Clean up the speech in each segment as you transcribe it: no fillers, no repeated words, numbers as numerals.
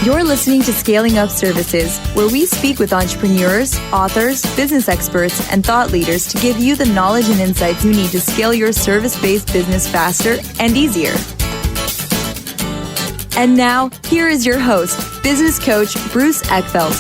You're listening to Scaling Up Services, where we speak with entrepreneurs, authors, business experts, and thought leaders to give you the knowledge and insights you need to scale your service-based business faster and easier. And now, here is your host, business coach Bruce Eckfeldt.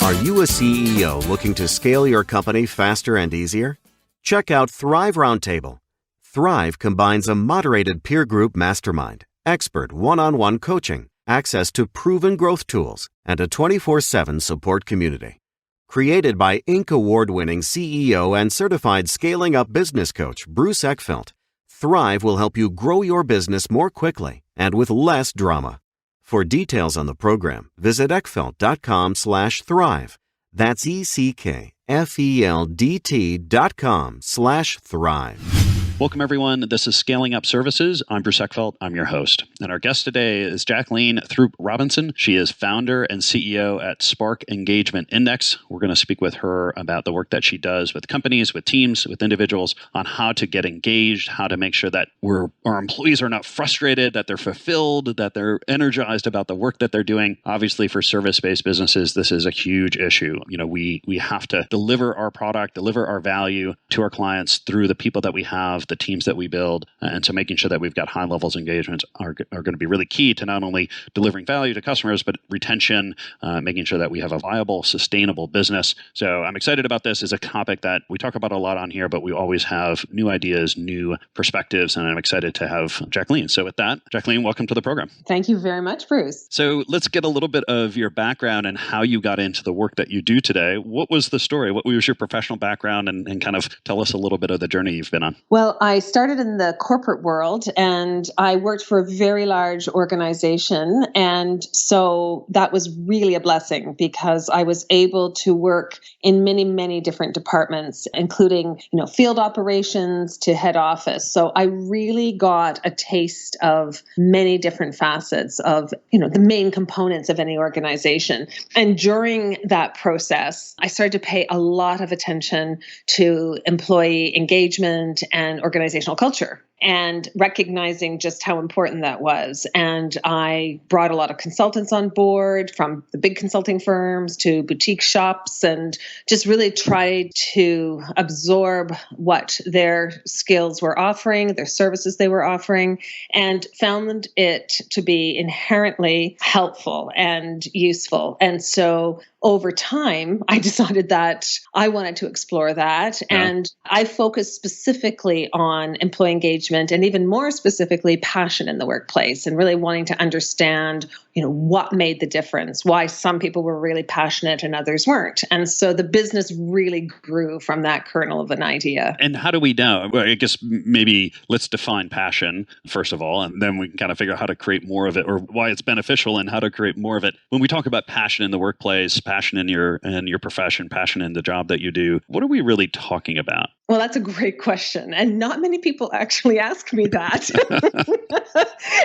Are you a CEO looking to scale your company faster and easier? Check out Thrive Roundtable. Thrive combines a moderated peer group mastermind, expert one-on-one coaching, access to proven growth tools, and a 24/7 support community. Created by Inc. award-winning CEO and certified scaling up business coach Bruce Eckfeldt, Thrive will help you grow your business more quickly and with less drama. For details on the program, visit eckfeldt.com/thrive. That's ECKFELDT.com/thrive. Welcome, everyone. This is Scaling Up Services. I'm Bruce Eckfeldt. I'm your host. And our guest today is Jacqueline Throop-Robinson. She is founder and CEO at Spark Engagement Index. We're going to speak with her about the work that she does with companies, with teams, with individuals on how to get engaged, how to make sure that our employees are not frustrated, that they're fulfilled, that they're energized about the work that they're doing. Obviously, for service-based businesses, this is a huge issue. We have to deliver our product, deliver our value to our clients through the people that we have, the teams that we build. And so making sure that we've got high levels of engagement are going to be really key to not only delivering value to customers, but retention, making sure that we have a viable, sustainable business. So I'm excited about this. It's a topic that we talk about a lot on here, but we always have new ideas, new perspectives, and I'm excited to have Jacqueline. So with that, Jacqueline, welcome to the program. Thank you very much, Bruce. So let's get a little bit of your background and how you got into the work that you do today. What was the story? What was your professional background, and kind of tell us a little bit of the journey you've been on? Well, I started in the corporate world and I worked for a very large organization. And so that was really a blessing because I was able to work in many, many different departments, including, field operations to head office. So I really got a taste of many different facets of, the main components of any organization. And during that process, I started to pay a lot of attention to employee engagement and organizational culture, and recognizing just how important that was. And I brought a lot of consultants on board, from the big consulting firms to boutique shops, and just really tried to absorb what their skills were offering, their services they were offering, and found it to be inherently helpful and useful. And so over time, I decided that I wanted to explore that. Yeah. And I focused specifically on employee engagement and even more specifically, passion in the workplace, and really wanting to understand, what made the difference, why some people were really passionate and others weren't. And so the business really grew from that kernel of an idea. And how do we know? Well, I guess maybe let's define passion, first of all, and then we can kind of figure out how to create more of it, or why it's beneficial and how to create more of it. When we talk about passion in the workplace, passion in your profession, passion in the job that you do, what are we really talking about? Well, that's a great question. And not many people actually ask me that.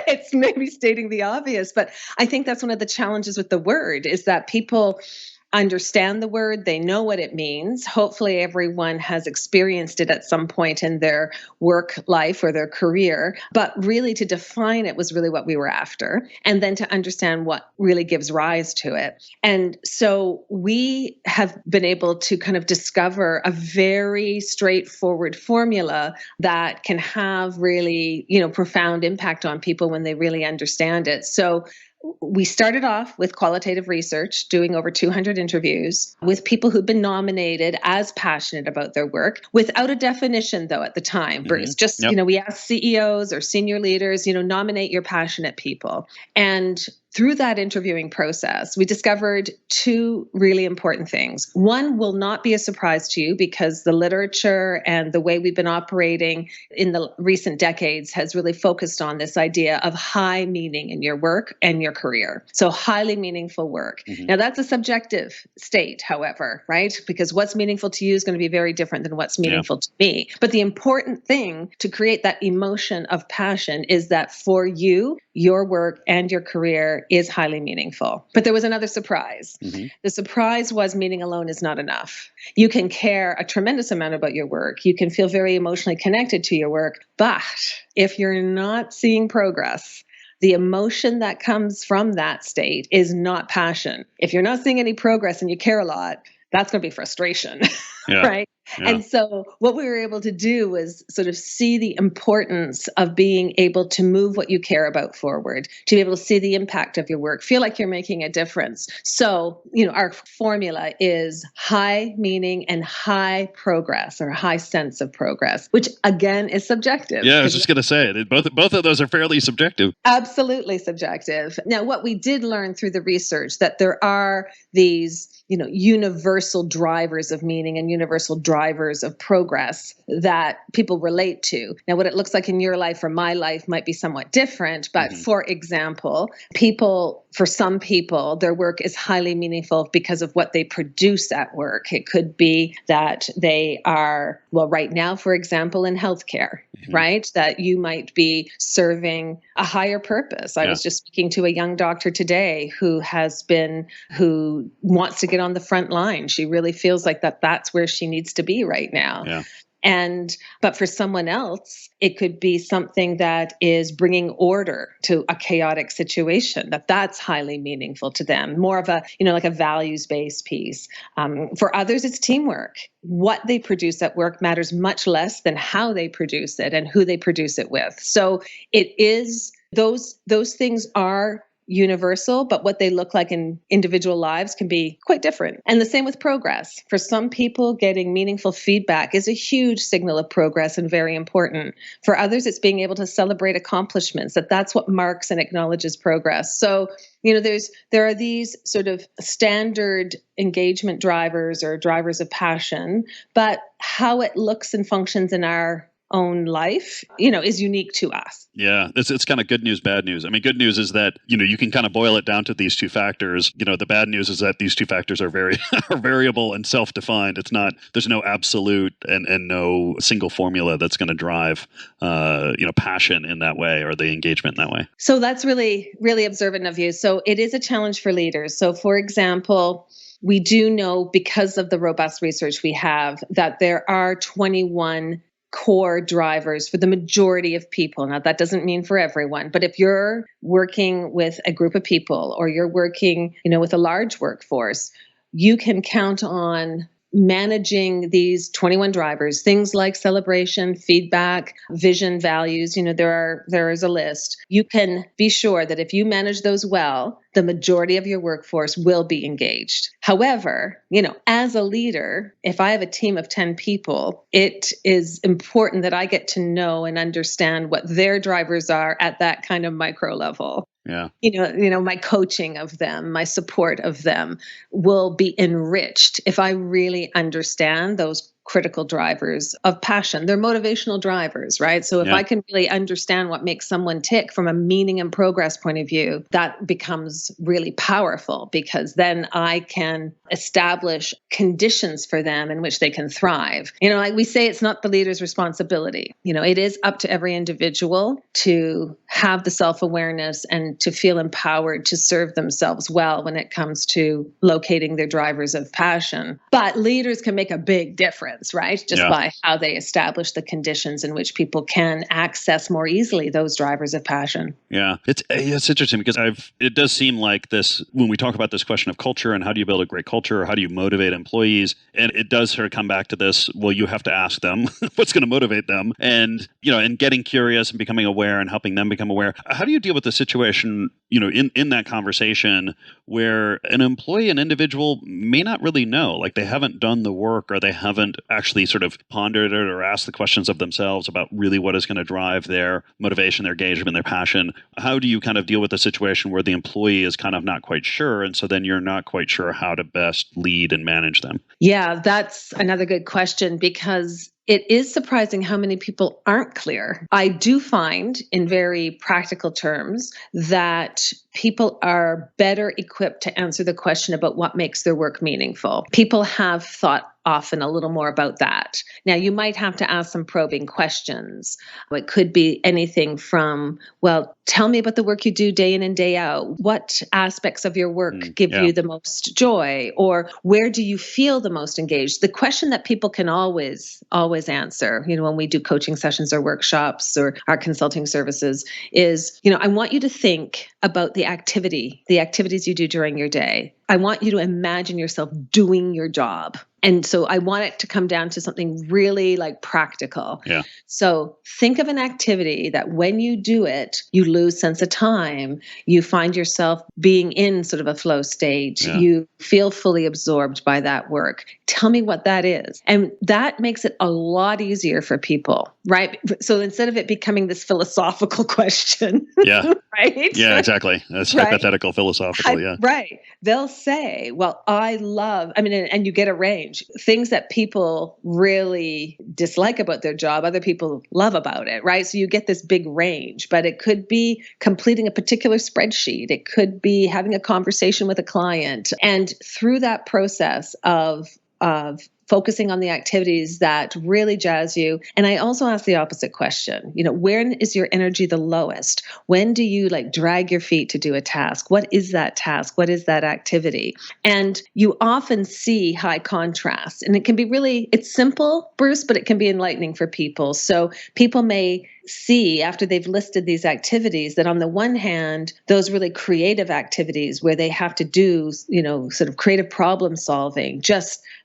It's maybe stating the obvious, but I think that's one of the challenges with the word is that people understand the word, they know what it means. Hopefully everyone has experienced it at some point in their work life or their career, but really to define it was really what we were after, and then to understand what really gives rise to it. And so we have been able to kind of discover a very straightforward formula that can have really, profound impact on people when they really understand it. So we started off with qualitative research, doing over 200 interviews with people who've been nominated as passionate about their work, without a definition, though, at the time, Bruce. Just, we asked CEOs or senior leaders, nominate your passionate people. And through that interviewing process, we discovered two really important things. One will not be a surprise to you because the literature and the way we've been operating in the recent decades has really focused on this idea of high meaning in your work and your career. So highly meaningful work. Mm-hmm. Now that's a subjective state, however, right? Because what's meaningful to you is going to be very different than what's meaningful to me. But the important thing to create that emotion of passion is that for you, your work and your career is highly meaningful. But there was another surprise. Mm-hmm. The surprise was meaning alone is not enough. You can care a tremendous amount about your work. You can feel very emotionally connected to your work. But if you're not seeing progress, the emotion that comes from that state is not passion. If you're not seeing any progress and you care a lot, that's going to be frustration, Yeah. right? Yeah. And so what we were able to do was sort of see the importance of being able to move what you care about forward, to be able to see the impact of your work, feel like you're making a difference. So, our formula is high meaning and high progress, or high sense of progress, which again is subjective. Yeah, I was just going to say it. Both of those are fairly subjective. Absolutely subjective. Now, what we did learn through the research that there are these universal drivers of meaning and universal drivers of progress that people relate to. Now, what it looks like in your life or my life might be somewhat different. But for example, for some people, their work is highly meaningful because of what they produce at work. It could be that they are, right now, for example, in healthcare, right? That you might be serving a higher purpose. I was just speaking to a young doctor today who wants to get on the front line. She really feels like that's where she needs to be right now. Yeah. But for someone else, it could be something that is bringing order to a chaotic situation, that's highly meaningful to them, more of a, like a values-based piece. For others, it's teamwork. What they produce at work matters much less than how they produce it and who they produce it with. So it is, those things are universal, but what they look like in individual lives can be quite different. And the same with progress. For some people, getting meaningful feedback is a huge signal of progress and very important. For others, it's being able to celebrate accomplishments, that's what marks and acknowledges progress. So, there are these sort of standard engagement drivers or drivers of passion, but how it looks and functions in our own life, is unique to us. Yeah, it's kind of good news, bad news. I mean, good news is that, you can kind of boil it down to these two factors. The bad news is that these two factors are very are variable and self-defined. There's no absolute and no single formula that's going to drive, passion in that way or the engagement in that way. So that's really, really observant of you. So it is a challenge for leaders. So for example, we do know, because of the robust research we have, that there are 21 core drivers for the majority of people. Now, that doesn't mean for everyone, but if you're working with a group of people or you're working, with a large workforce, you can count on managing these 21 drivers, things like celebration, feedback, vision, values. There is a list. You can be sure that if you manage those well, the majority of your workforce will be engaged. However, as a leader, if I have a team of 10 people, it is important that I get to know and understand what their drivers are at that kind of micro level. Yeah. My coaching of them, my support of them will be enriched if I really understand those critical drivers of passion. They're motivational drivers, right? So if I can really understand what makes someone tick from a meaning and progress point of view, that becomes really powerful, because then I can establish conditions for them in which they can thrive. Like we say, it's not the leader's responsibility. It is up to every individual to have the self-awareness and to feel empowered to serve themselves well when it comes to locating their drivers of passion. But leaders can make a big difference, right? Just by how they establish the conditions in which people can access more easily those drivers of passion. Yeah, it's interesting because it does seem like this, when we talk about this question of culture and how do you build a great culture, or how do you motivate employees, and it does sort of come back to this, well, you have to ask them what's going to motivate them, and and getting curious and becoming aware and helping them become aware. How do you deal with the situation, in that conversation where an employee, an individual may not really know, like they haven't done the work, or they haven't actually sort of pondered it or asked the questions of themselves about really what is going to drive their motivation, their engagement, their passion. How do you kind of deal with the situation where the employee is kind of not quite sure, and so then you're not quite sure how to best lead and manage them? Yeah, that's another good question, because it is surprising how many people aren't clear. I do find, in very practical terms, that people are better equipped to answer the question about what makes their work meaningful. People have thought often a little more about that. Now, you might have to ask some probing questions. It could be anything from, well, tell me about the work you do day in and day out. What aspects of your work give you the most joy? Or where do you feel the most engaged? The question that people can always answer, when we do coaching sessions or workshops or our consulting services is, I want you to think about the activities you do during your day. I want you to imagine yourself doing your job. And so I want it to come down to something really practical. Yeah. So think of an activity that when you do it, you lose sense of time. You find yourself being in sort of a flow stage. Yeah. You feel fully absorbed by that work. Tell me what that is. And that makes it a lot easier for people, right? So instead of it becoming this philosophical question, right? Yeah, exactly. That's hypothetical, philosophical. Yeah. Right. They'll say, well, and you get a range. Things that people really dislike about their job, other people love about it, right? So you get this big range, but it could be completing a particular spreadsheet. It could be having a conversation with a client. And through that process of focusing on the activities that really jazz you. And I also ask the opposite question, when is your energy the lowest? When do you drag your feet to do a task? What is that task? What is that activity? And you often see high contrast, and it can be it's simple, Bruce, but it can be enlightening for people. So people may see after they've listed these activities that on the one hand, those really creative activities where they have to do, sort of creative problem solving,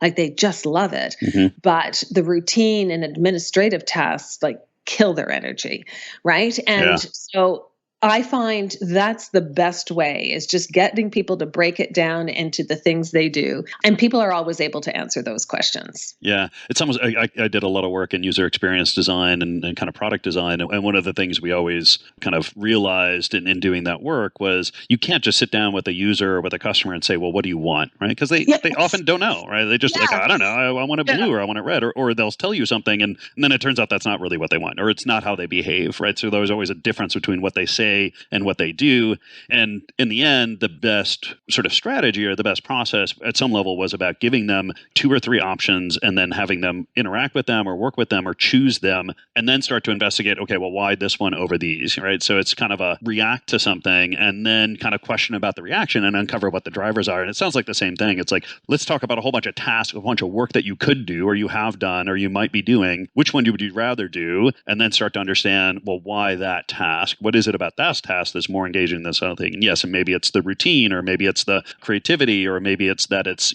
they just love it. Mm-hmm. But the routine and administrative tasks kill their energy, right? And so I find that's the best way, is just getting people to break it down into the things they do. And people are always able to answer those questions. Yeah. It's almost, I did a lot of work in user experience design and kind of product design. And one of the things we always kind of realized in doing that work was you can't just sit down with a user or with a customer and say, well, what do you want? Right? Because they often don't know, right? They just I don't know, I want it blue or I want it red, or they'll tell you something and then it turns out that's not really what they want, or it's not how they behave, right? So there's always a difference between what they say and what they do. And in the end, the best sort of strategy or the best process at some level was about giving them 2 or 3 options and then having them interact with them or work with them or choose them and then start to investigate, okay, well, why this one over these, right? So it's kind of a react to something and then kind of question about the reaction and uncover what the drivers are. And it sounds like the same thing. It's let's talk about a whole bunch of tasks, a bunch of work that you could do or you have done or you might be doing. Which one would you rather do? And then start to understand, well, why that task? What is it about that task that's more engaging than this other thing? And yes, and maybe it's the routine, or maybe it's the creativity, or maybe it's that it's,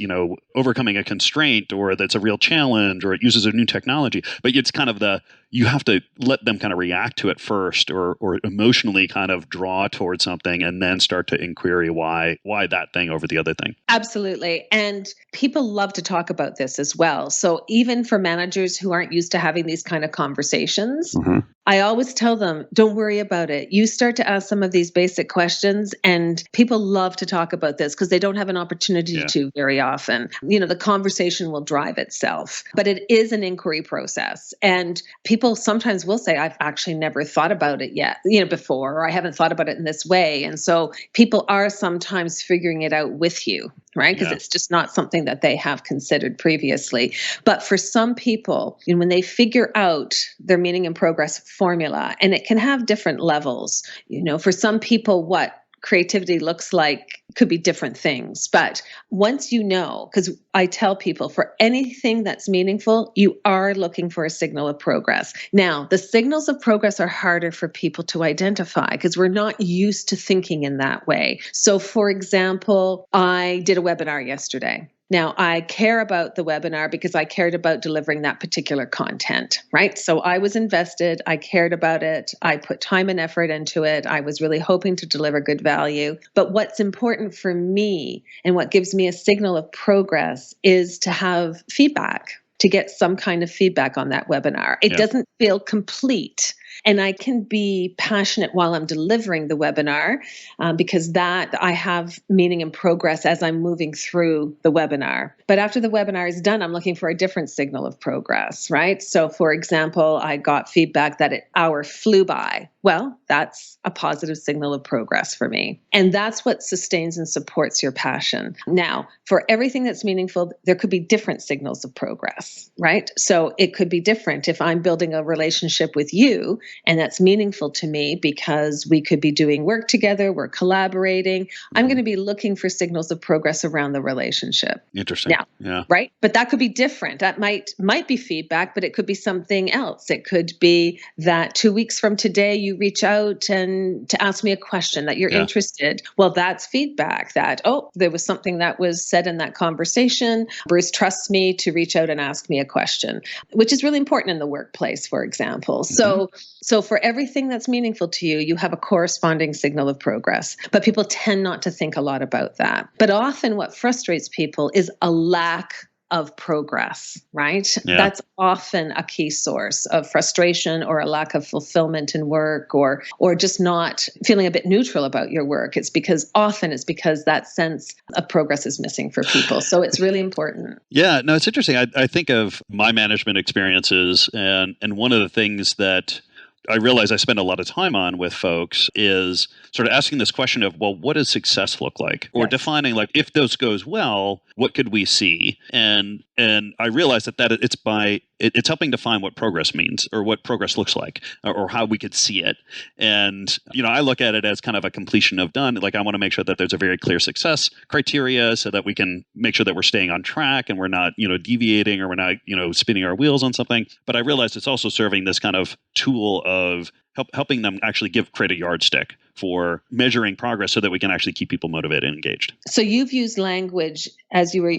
overcoming a constraint, or that's a real challenge, or it uses a new technology. But it's kind of you have to let them kind of react to it first, or emotionally kind of draw towards something and then start to inquiry why that thing over the other thing. Absolutely. And people love to talk about this as well. So even for managers who aren't used to having these kind of conversations, mm-hmm. I always tell them, don't worry about it. You start to ask some of these basic questions, and people love to talk about this because they don't have an opportunity to very often. The conversation will drive itself, but it is an inquiry process. And people sometimes will say, I've actually never thought about it yet, before, or I haven't thought about it in this way. And so people are sometimes figuring it out with you, right? Because it's just not something that they have considered previously. But for some people, when they figure out their meaning and progress formula, and it can have different levels, for some people, what creativity looks like could be different things. But once because I tell people for anything that's meaningful, you are looking for a signal of progress. Now, the signals of progress are harder for people to identify because we're not used to thinking in that way. So for example, I did a webinar yesterday. Now, I care about the webinar because I cared about delivering that particular content, right? So I was invested. I cared about it. I put time and effort into it. I was really hoping to deliver good value. But what's important for me and what gives me a signal of progress is to have feedback, to get some kind of feedback on that webinar. It doesn't feel complete And I can be passionate while I'm delivering the webinar because that I have meaning and progress as I'm moving through the webinar. But after the webinar is done, I'm looking for a different signal of progress, right? So for example, I got feedback that an hour flew by. Well, that's a positive signal of progress for me. And that's what sustains and supports your passion. Now, for everything that's meaningful, there could be different signals of progress, right? So it could be different if I'm building a relationship with you and that's meaningful to me because we could be doing work together, we're collaborating. I'm going to be looking for signals of progress around the relationship. Interesting. Now, yeah. Right? But that could be different. That might be feedback, but it could be something else. It could be that 2 weeks from today, you reach out and to ask me a question that you're interested. Well, that's feedback that, oh, there was something that was said in that conversation. Bruce trusts me to reach out and ask me a question, which is really important in the workplace, for example. So for everything that's meaningful to you, you have a corresponding signal of progress. But people tend not to think a lot about that. But often what frustrates people is a lack of progress, right? Yeah. That's often a key source of frustration or a lack of fulfillment in work or just not feeling a bit neutral about your work. It's because that sense of progress is missing for people. So it's really important. Yeah, no, it's interesting. I think of my management experiences and one of the things that I realize I spend a lot of time on with folks is sort of asking this question of, well, what does success look like? Or defining, like, if this goes well, what could we see? And I realize that it's helping define what progress means or what progress looks like or how we could see it. And, I look at it as kind of a completion of done. Like, I want to make sure that there's a very clear success criteria so that we can make sure that we're staying on track and we're not, deviating or we're not, spinning our wheels on something. But I realize it's also serving this kind of tool of helping them actually create a yardstick for measuring progress so that we can actually keep people motivated and engaged. So you've used language as you were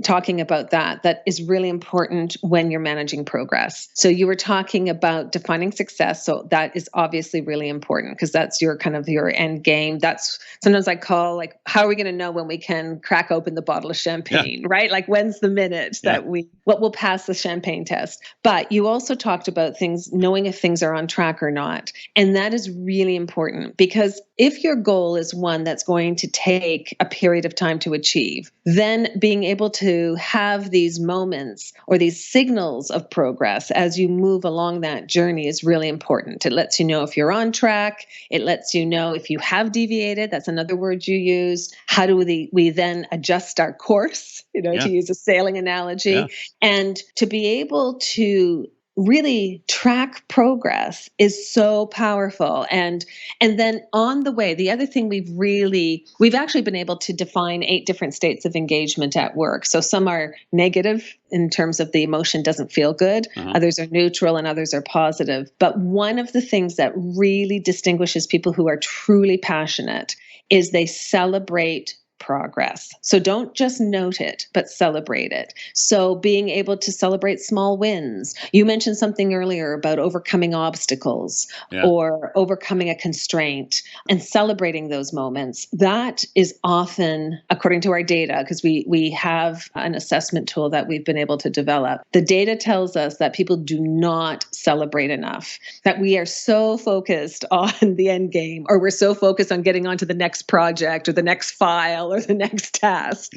talking about that is really important when you're managing progress. So you were talking about defining success. So that is obviously really important because that's your kind of your end game. That's sometimes I call like, how are we going to know when we can crack open the bottle of champagne, right? Like when's the minute that what will pass the champagne test? But you also talked about things, knowing if things are on track or not. And that is really important because if your goal is one that's going to take a period of time to achieve, then being able to have these moments or these signals of progress as you move along that journey is really important. It lets you know if you're on track. It lets you know if you have deviated. That's another word you use. How do we then adjust our course, to use a sailing analogy, and to be able to really track progress is so powerful. And then on the way, the other thing we've actually been able to define 8 different states of engagement at work. So some are negative in terms of the emotion doesn't feel good. Others are neutral and others are positive. But one of the things that really distinguishes people who are truly passionate is they celebrate progress. So don't just note it, but celebrate it. So being able to celebrate small wins. You mentioned something earlier about overcoming obstacles or overcoming a constraint and celebrating those moments. That is often, according to our data, because we have an assessment tool that we've been able to develop. The data tells us that people do not celebrate enough, that we are so focused on the end game, or we're so focused on getting onto the next project or the next file or the next task,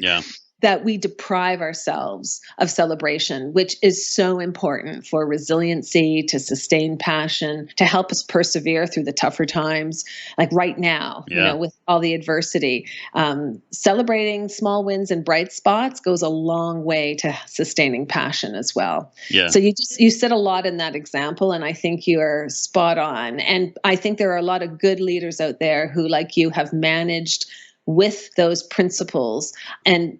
that we deprive ourselves of celebration, which is so important for resiliency, to sustain passion, to help us persevere through the tougher times. Like right now, with all the adversity, celebrating small wins and bright spots goes a long way to sustaining passion as well. So you said a lot in that example, and I think you are spot on. And I think there are a lot of good leaders out there who, like you, have managed with those principles and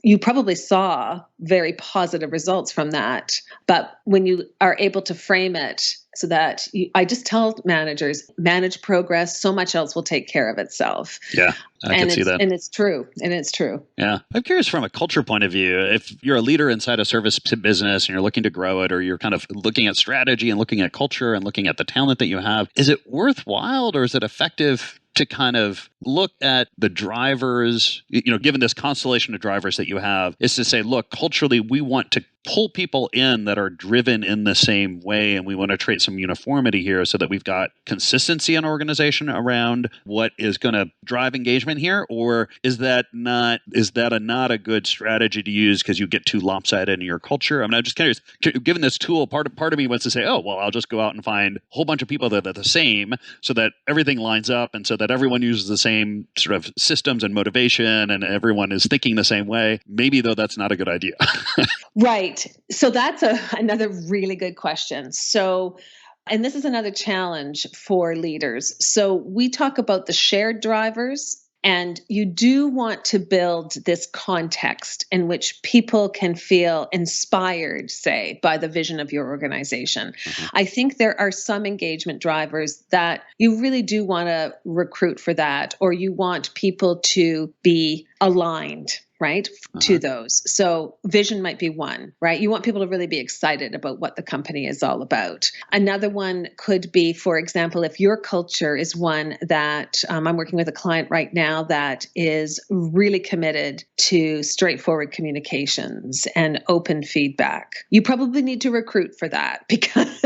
you probably saw very positive results from that. But when you are able to frame it so that I just tell managers, manage progress, so much else will take care of itself. Yeah, I can see that. And it's true. Yeah. I'm curious from a culture point of view, if you're a leader inside a service business and you're looking to grow it, or you're kind of looking at strategy and looking at culture and looking at the talent that you have, is it worthwhile or is it effective to kind of look at the drivers, given this constellation of drivers that you have, is to say, look, culturally, we want to pull people in that are driven in the same way, and we want to create some uniformity here so that we've got consistency in organization around what is going to drive engagement here? Or is that not a good strategy to use because you get too lopsided in your culture? I mean, I'm just curious, given this tool, part of me wants to say, oh, well, I'll just go out and find a whole bunch of people that are the same so that everything lines up and so that everyone uses the same sort of systems and motivation and everyone is thinking the same way. Maybe, though, that's not a good idea. Right. So that's another really good question. So, and this is another challenge for leaders. So we talk about the shared drivers, and you do want to build this context in which people can feel inspired, say, by the vision of your organization. Mm-hmm. I think there are some engagement drivers that you really do want to recruit for that, or you want people to be aligned, right, to those. So vision might be one, right? You want people to really be excited about what the company is all about. Another one could be, for example, if your culture is one that I'm working with a client right now that is really committed to straightforward communications and open feedback. You probably need to recruit for that because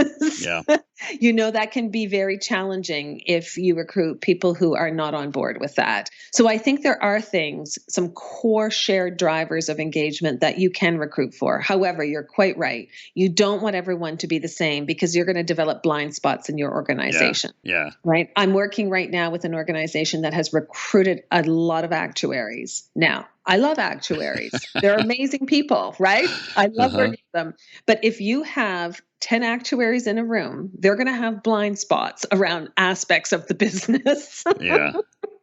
that can be very challenging if you recruit people who are not on board with that. So I think there are things, some core shared drivers of engagement that you can recruit for. However, you're quite right. You don't want everyone to be the same because you're going to develop blind spots in your organization. Yeah. Right. I'm working right now with an organization that has recruited a lot of actuaries. Now, I love actuaries. They're amazing people, right? I love working with them. But if you have 10 actuaries in a room, they're going to have blind spots around aspects of the business. Yeah.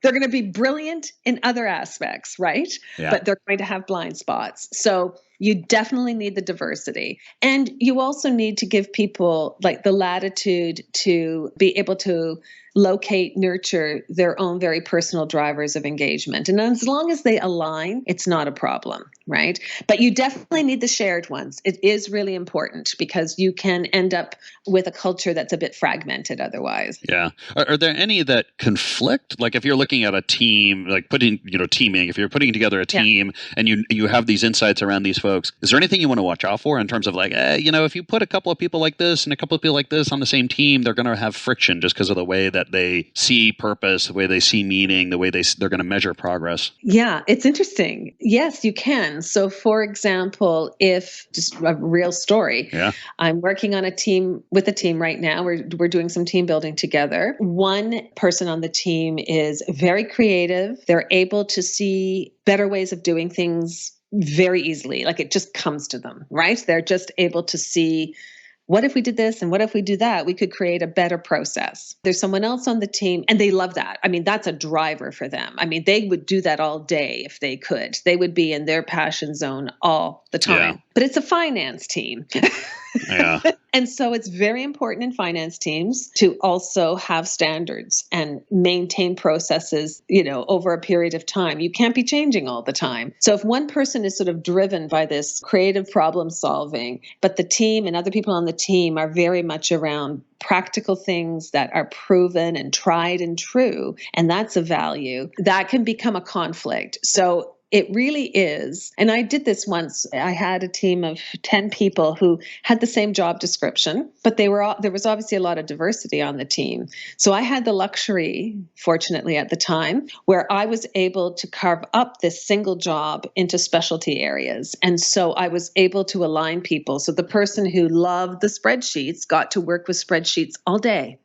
They're going to be brilliant in other aspects, right? Yeah. But they're going to have blind spots. So you definitely need the diversity. And you also need to give people like the latitude to be able to locate, nurture their own very personal drivers of engagement. And as long as they align, it's not a problem, right? But you definitely need the shared ones. It is really important because you can end up with a culture that's a bit fragmented otherwise. Yeah. Are there any that conflict? Like if you're looking at a team, like teaming, if you're putting together a team and you have these insights around these folks, is there anything you want to watch out for in terms of like, if you put a couple of people like this and a couple of people like this on the same team, they're going to have friction just because of the way that they see purpose, the way they see meaning, the way they're going to measure progress? Yeah, it's interesting. Yes, you can. So for example, if just a real story, I'm working on with a team right now. We're doing some team building together. One person on the team is very creative. They're able to see better ways of doing things very easily. Like it just comes to them, right? They're just able to see, what if we did this and what if we do that? We could create a better process. There's someone else on the team and they love that. I mean, that's a driver for them. I mean, they would do that all day if they could. They would be in their passion zone all the time. Yeah. But it's a finance team. Yeah. And so it's very important in finance teams to also have standards and maintain processes, over a period of time. You can't be changing all the time. So if one person is sort of driven by this creative problem solving, but the team and other people on the team are very much around practical things that are proven and tried and true, and that's a value, that can become a conflict. So it really is. And I did this once. I had a team of 10 people who had the same job description, but there was obviously a lot of diversity on the team. So I had the luxury, fortunately at the time, where I was able to carve up this single job into specialty areas. And so I was able to align people. So the person who loved the spreadsheets got to work with spreadsheets all day.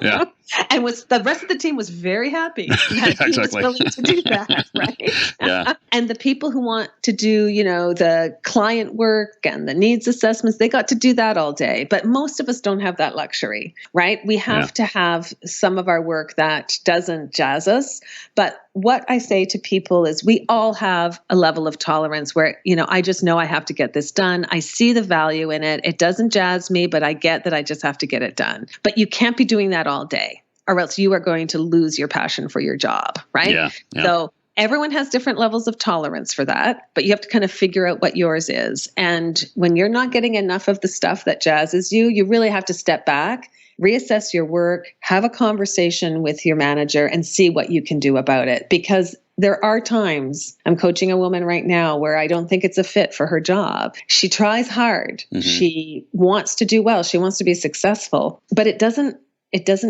Yeah. And the rest of the team was very happy that he was willing to do that, right? Yeah. And the people who want to do, the client work and the needs assessments, they got to do that all day. But most of us don't have that luxury, right? We have to have some of our work that doesn't jazz us. But what I say to people is we all have a level of tolerance where, I just know I have to get this done. I see the value in it. It doesn't jazz me, but I get that I just have to get it done. But you can't be doing that all day, or else you are going to lose your passion for your job, right? Yeah. So everyone has different levels of tolerance for that, but you have to kind of figure out what yours is. And when you're not getting enough of the stuff that jazzes you, you really have to step back, reassess your work, have a conversation with your manager and see what you can do about it. Because there are times, I'm coaching a woman right now where I don't think it's a fit for her job. She tries hard. Mm-hmm. She wants to do well. She wants to be successful, but it doesn't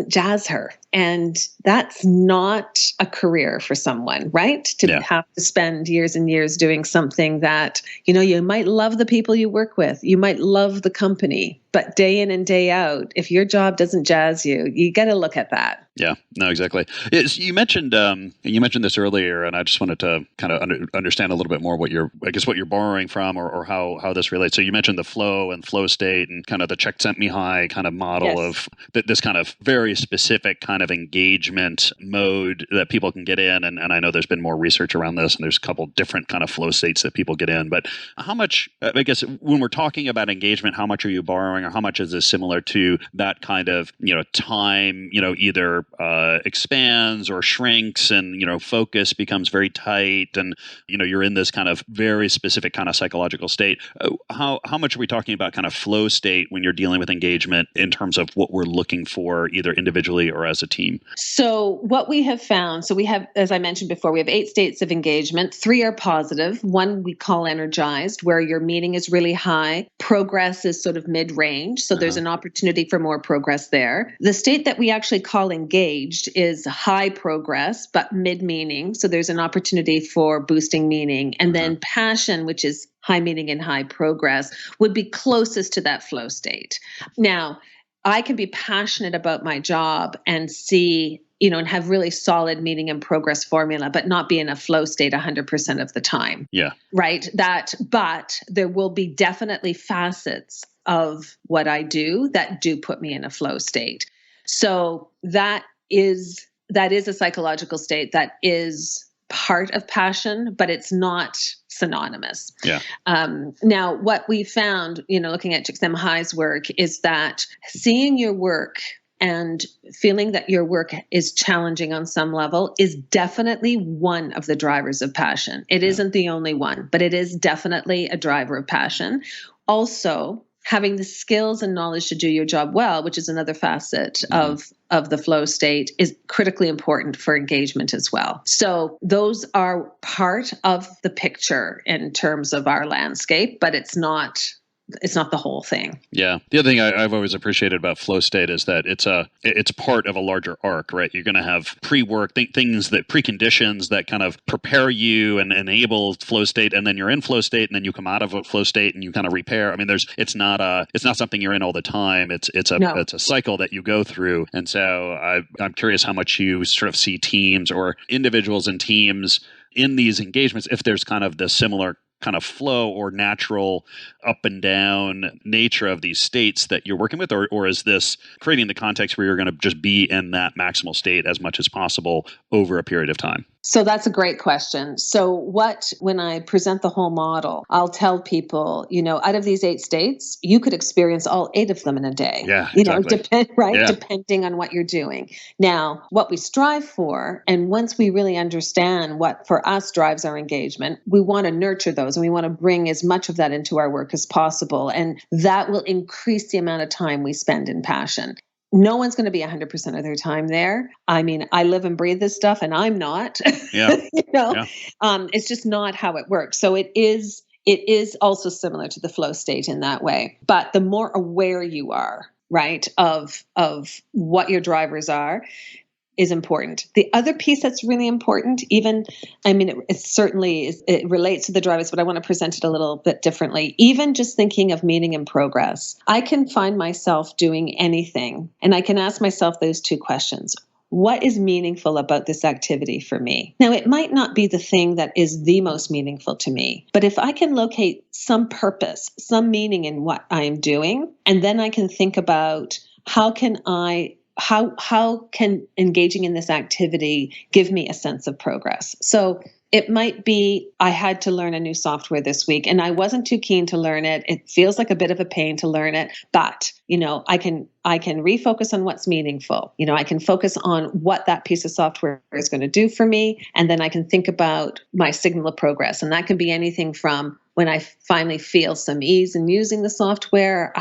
jazz her. And that's not a career for someone, right? To have to spend years and years doing something that, you might love the people you work with. You might love the company, but day in and day out, if your job doesn't jazz you, you got to look at that. Yeah, no, exactly. You mentioned this earlier, and I just wanted to kind of understand a little bit more what you're borrowing from, or how this relates. So you mentioned the flow and flow state, and kind of the check sent me high kind of model of this kind of very specific kind of engagement mode that people can get in. And I know there's been more research around this, and there's a couple different kind of flow states that people get in. But how much, I guess, when we're talking about engagement, how much are you borrowing, or how much is this similar to that kind of time, either expands or shrinks, and focus becomes very tight, and you're in this kind of very specific kind of psychological state. How much are we talking about kind of flow state when you're dealing with engagement in terms of what we're looking for, either individually or as a team? So what we have found, we have, as I mentioned before, we have 8 states of engagement. 3 are positive. 1 we call energized, where your meaning is really high. Progress is sort of mid-range. So there's an opportunity for more progress there. The state that we actually call engaged is high progress, but mid-meaning. So there's an opportunity for boosting meaning. And then passion, which is high meaning and high progress, would be closest to that flow state. Now, I can be passionate about my job and see, and have really solid meaning and progress formula, but not be in a flow state 100% of the time. Yeah. Right. But there will be definitely facets of what I do that do put me in a flow state. So that is a psychological state that is part of passion, but it's not synonymous. Yeah. Now, what we found, looking at Jacqueline High's work, is that seeing your work and feeling that your work is challenging on some level is definitely one of the drivers of passion. It isn't the only one, but it is definitely a driver of passion. Also, having the skills and knowledge to do your job well, which is another facet of the flow state, is critically important for engagement as well. So those are part of the picture in terms of our landscape, but it's not the whole thing. Yeah. The other thing I've always appreciated about flow state is that it's part of a larger arc, right? You're going to have pre-work things, that preconditions that kind of prepare you and enable flow state, and then you're in flow state, and then you come out of a flow state and you kind of repair. I mean, it's not something you're in all the time. It's a cycle that you go through. And so I'm curious how much you sort of see teams or individuals and teams in these engagements, if there's kind of the similar kind of flow or natural up and down nature of these states that you're working with, or is this creating the context where you're going to just be in that maximal state as much as possible over a period of time? So that's a great question. So when I present the whole model, I'll tell people, out of these 8 states, you could experience all 8 of them in a day. Yeah, exactly. Depending on what you're doing. Now, what we strive for, and once we really understand what for us drives our engagement, we want to nurture those, and we want to bring as much of that into our work as possible. And that will increase the amount of time we spend in passion. No one's going to be 100% of their time there. I mean, I live and breathe this stuff, and I'm not. Yeah. It's just not how it works. So it is also similar to the flow state in that way. But the more aware you are, right, of what your drivers are, is important. The other piece that's really important, it relates to the drivers, but I want to present it a little bit differently. Even just thinking of meaning and progress, I can find myself doing anything, and I can ask myself those 2 questions. What is meaningful about this activity for me? Now, it might not be the thing that is the most meaningful to me, but if I can locate some purpose, some meaning in what I am doing, and then I can think about how can engaging in this activity give me a sense of progress? So it might be, I had to learn a new software this week and I wasn't too keen to learn it. It feels like a bit of a pain to learn it, but I can I can refocus on what's meaningful. I can focus on what that piece of software is going to do for me. And then I can think about my signal of progress. And that can be anything from when I finally feel some ease in using the software,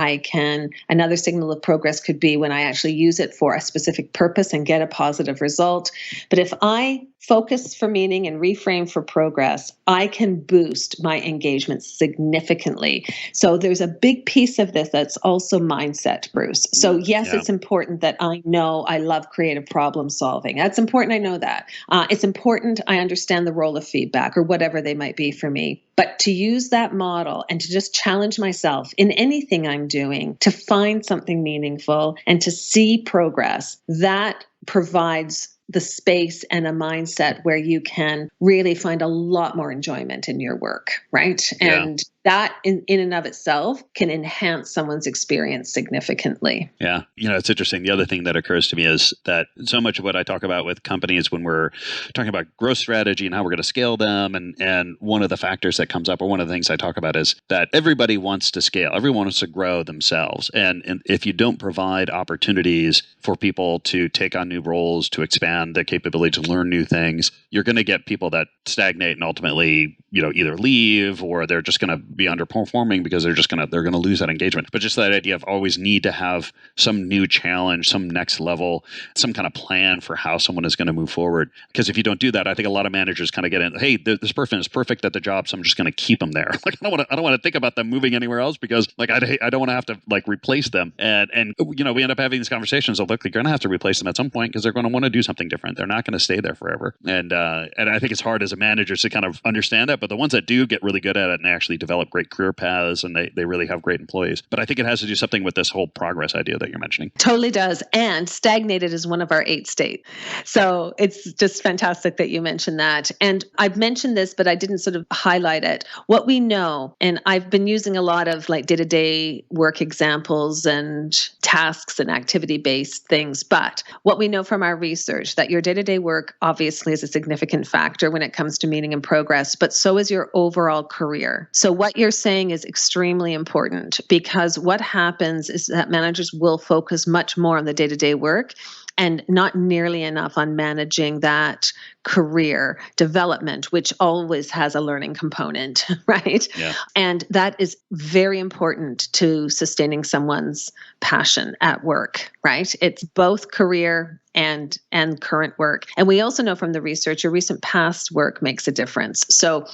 another signal of progress could be when I actually use it for a specific purpose and get a positive result. But if I focus for meaning and reframe for progress, I can boost my engagement significantly. So there's a big piece of this that's also mindset, Bruce. So yes, It's important that I know I love creative problem solving. That's important. I know that. It's important I understand the role of feedback or whatever they might be for me. But to use that model and to just challenge myself in anything I'm doing to find something meaningful and to see progress, that provides the space and a mindset where you can really find a lot more enjoyment in your work, right? Yeah. And that in and of itself can enhance someone's experience significantly. Yeah. It's interesting. The other thing that occurs to me is that so much of what I talk about with companies when we're talking about growth strategy and how we're going to scale them, and one of the factors that comes up, or one of the things I talk about, is that everybody wants to scale. Everyone wants to grow themselves. And if you don't provide opportunities for people to take on new roles, to expand the capability to learn new things, you're going to get people that stagnate and ultimately, either leave or they're just going to be underperforming because they're going to lose that engagement. But just that idea of always need to have some new challenge, some next level, some kind of plan for how someone is going to move forward. Because if you don't do that, I think a lot of managers kind of get in, hey, this person is perfect at the job, so I'm just going to keep them there. Like I don't want to think about them moving anywhere else because I don't want to have to replace them. And we end up having these conversations of, look, you're going to have to replace them at some point because they're going to want to do something different. They're not going to stay there forever. And I think it's hard as a manager to kind of understand that. But the ones that do get really good at it and actually develop great career paths, and they really have great employees. But I think it has to do something with this whole progress idea that you're mentioning. Totally does. And stagnated is one of our 8 states. So it's just fantastic that you mentioned that. And I've mentioned this, but I didn't sort of highlight it. What we know, and I've been using a lot of day-to-day work examples and tasks and activity-based things. But what we know from our research, that your day-to-day work obviously is a significant factor when it comes to meaning and progress, but so is your overall career. So what you're saying is extremely important, because what happens is that managers will focus much more on the day-to-day work and not nearly enough on managing that career development, which always has a learning component, right? Yeah. And that is very important to sustaining someone's passion at work, right? It's both career and current work. And we also know from the research, your recent past work makes a difference. So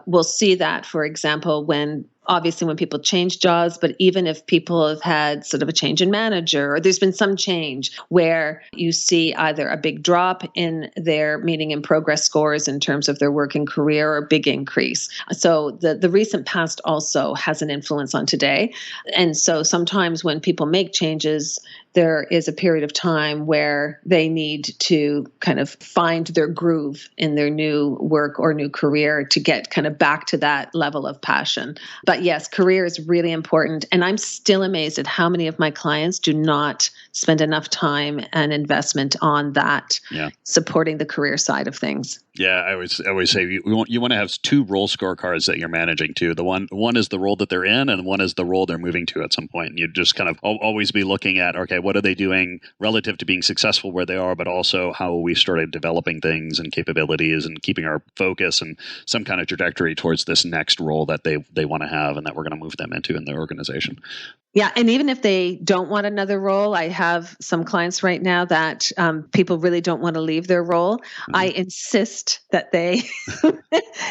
we'll see that, for example, when people change jobs, but even if people have had sort of a change in manager, or there's been some change where you see either a big drop in their meaning and progress scores in terms of their work and career, or a big increase. So the recent past also has an influence on today. And so sometimes when people make changes, there is a period of time where they need to kind of find their groove in their new work or new career to get kind of back to that level of passion. But yes, career is really important. And I'm still amazed at how many of my clients do not spend enough time and investment on that, supporting the career side of things. Yeah, I always say you want to have 2 role scorecards that you're managing too. The one is the role that they're in, and one is the role they're moving to at some point. And you just kind of always be looking at, okay, what are they doing relative to being successful where they are, but also how we started developing things and capabilities and keeping our focus and some kind of trajectory towards this next role that they want to have and that we're going to move them into in the organization. Yeah. And even if they don't want another role, I have some clients right now that people really don't want to leave their role. Mm-hmm. I insist that they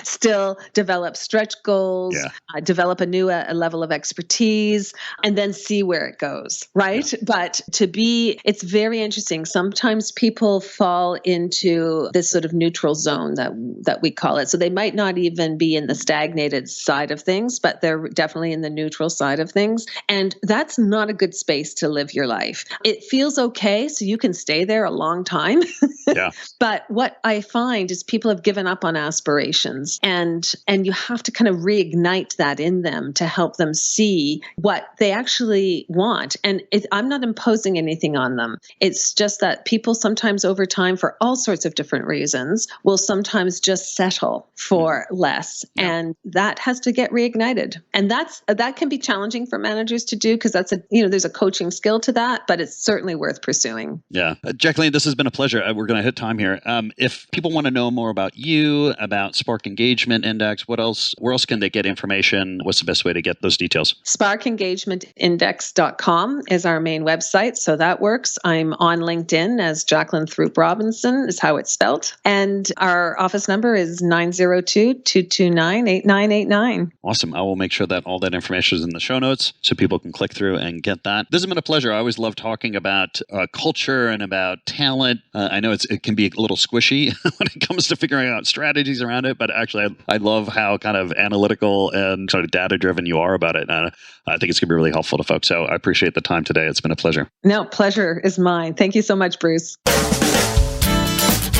still develop stretch goals, develop a new level of expertise, and then see where it goes, right? Yeah. But it's very interesting. Sometimes people fall into this sort of neutral zone that we call it. So they might not even be in the stagnated side of things, but they're definitely in the neutral side of things. And that's not a good space to live your life. It feels okay, so you can stay there a long time. Yeah. But what I find is people have given up on aspirations, and you have to kind of reignite that in them to help them see what they actually want. And I'm not imposing anything on them. It's just that people sometimes over time, for all sorts of different reasons, will sometimes just settle for less. Yeah. And that has to get reignited. And that can be challenging for managers to do, because there's a coaching skill to that, but it's certainly worth pursuing. Yeah. Jacqueline, this has been a pleasure. We're going to hit time here. If people want to know more about you, about Spark Engagement Index, where else can they get information? What's the best way to get those details? SparkEngagementIndex.com is our main website, so that works. I'm on LinkedIn as Jacqueline Throop-Robinson is how it's spelled. And our office number is 902-229-8989. Awesome. I will make sure that all that information is in the show notes so people can click through and get that. This has been a pleasure. I always love talking about culture and about talent. I know it can be a little squishy when it comes to figuring out strategies around it, but actually I love how kind of analytical and sort of data-driven you are about it. And I think it's going to be really helpful to folks. So I appreciate the time today. It's been a pleasure. No, pleasure is mine. Thank you so much, Bruce.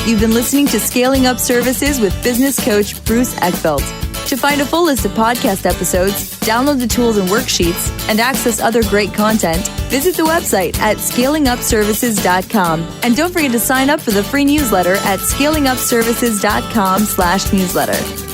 You've been listening to Scaling Up Services with business coach Bruce Eckfeldt. To find a full list of podcast episodes, download the tools and worksheets, and access other great content, visit the website at scalingupservices.com. And don't forget to sign up for the free newsletter at scalingupservices.com/newsletter.